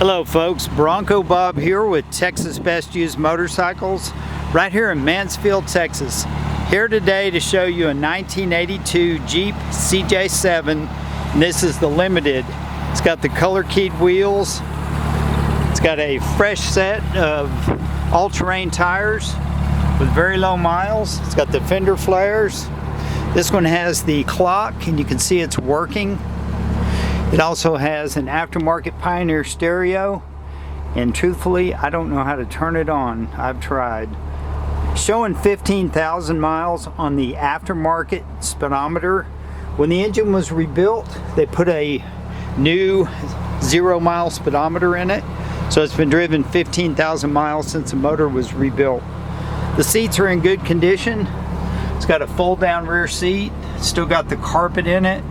Hello folks, Bronco Bob here with Texas Best Used Motorcycles right here in Mansfield, Texas. Here today to show you a 1982 Jeep CJ-7, and this is the Limited. It's got the color keyed wheels. It's got a fresh set of all-terrain tires with very low miles. It's got the fender flares. This one has the clock and you can see it's working. It also has an aftermarket Pioneer stereo, and truthfully I don't know how to turn it on. I've tried. Showing 15,000 miles on the aftermarket speedometer. When the engine was rebuilt, they put a new 0-mile speedometer in it, so it's been driven 15,000 miles since the motor was rebuilt. The seats are in good condition. It's got a fold down rear seat, still got the carpet in it,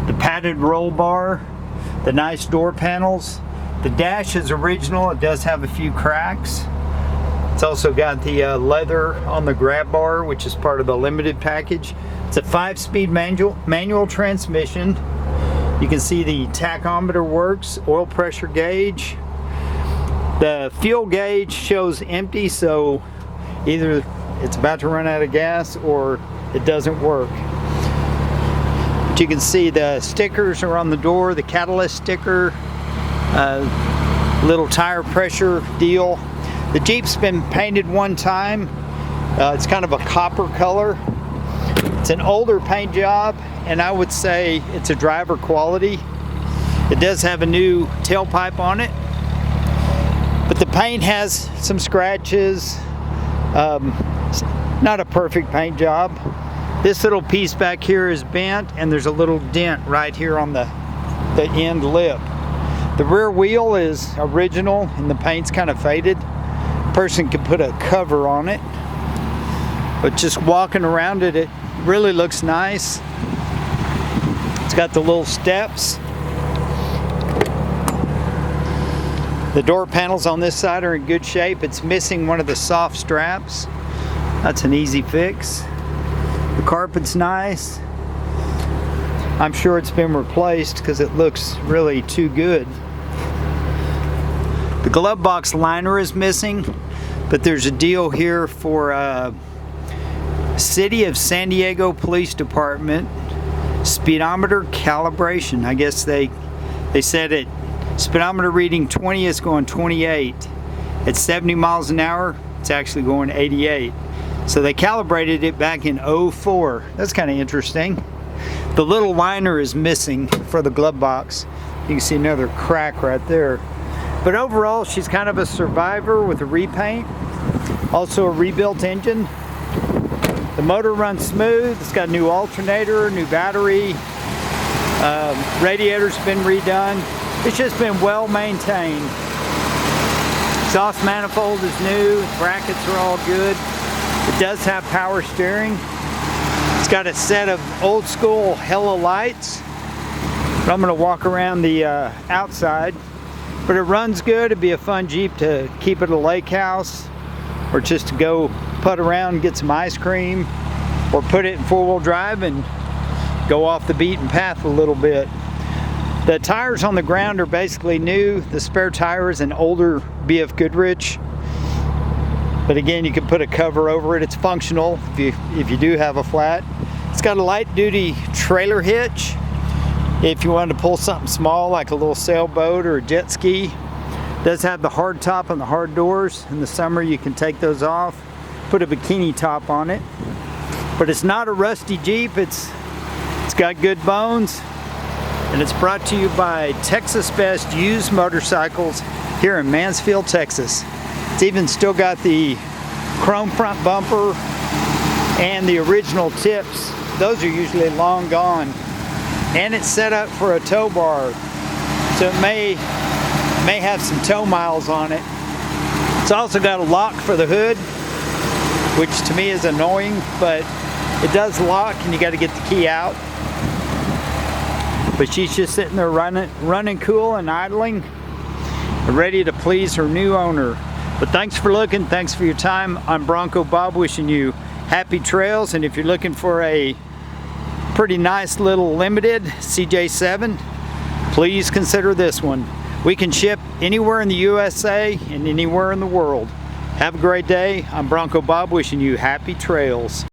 the padded roll bar, the nice door panels. The dash is original. It does have a few cracks. It's also got the leather on the grab bar, which is part of the Limited package. It's a 5-speed manual transmission. You can see the tachometer works, oil pressure gauge. The fuel gauge shows empty, so either it's about to run out of gas or it doesn't work. But you can see the stickers are on the door, the catalyst sticker, little tire pressure deal. The Jeep's been painted one time. It's kind of a copper color. It's an older paint job, and I would say it's a driver quality. It does have a new tailpipe on it, but the paint has some scratches. Not a perfect paint job. This little piece back here is bent, and there's a little dent right here on the end lip. The rear wheel is original and the paint's kind of faded. A person could put a cover on it, but just walking around it, it really looks nice. It's got the little steps. The door panels on this side are in good shape. It's missing one of the soft straps. That's an easy fix. The carpet's nice. I'm sure it's been replaced because it looks really too good. The glove box liner is missing, but there's a deal here for City of San Diego Police Department speedometer calibration. I guess they said it. Speedometer reading 20 is going 28. At 70 miles an hour, it's actually going 88. So they calibrated it back in 04. That's kind of interesting. The little liner is missing for the glove box. You can see another crack right there. But overall, she's kind of a survivor with a repaint. Also a rebuilt engine. The motor runs smooth. It's got a new alternator, new battery. Radiator's been redone. It's just been well maintained. Exhaust manifold is new. Brackets are all good. It does have power steering. It's got a set of old school Hella lights. But I'm going to walk around the outside. But it runs good. It'd be a fun Jeep to keep at a lake house, or just to go putt around and get some ice cream, or put it in 4-wheel drive and go off the beaten path a little bit. The tires on the ground are basically new. The spare tire is an older BF Goodrich. But again, you can put a cover over it. It's functional if you do have a flat. It's got a light duty trailer hitch. If you wanted to pull something small like a little sailboat or a jet ski. It does have the hard top and the hard doors. In the summer you can take those off, put a bikini top on it. But it's not a rusty Jeep. It's got good bones. And it's brought to you by Texas Best Used Motorcycles here in Mansfield, Texas. It's even still got the chrome front bumper and the original tips. Those are usually long gone. And it's set up for a tow bar, so it may have some tow miles on it. It's also got a lock for the hood, which to me is annoying, but it does lock and you got to get the key out. But she's just sitting there running cool and idling, ready to please her new owner. But thanks for looking, thanks for your time. I'm Bronco Bob, wishing you happy trails, and if you're looking for a pretty nice little Limited CJ-7, please consider this one. We can ship anywhere in the USA and anywhere in the world. Have a great day. I'm Bronco Bob wishing you happy trails.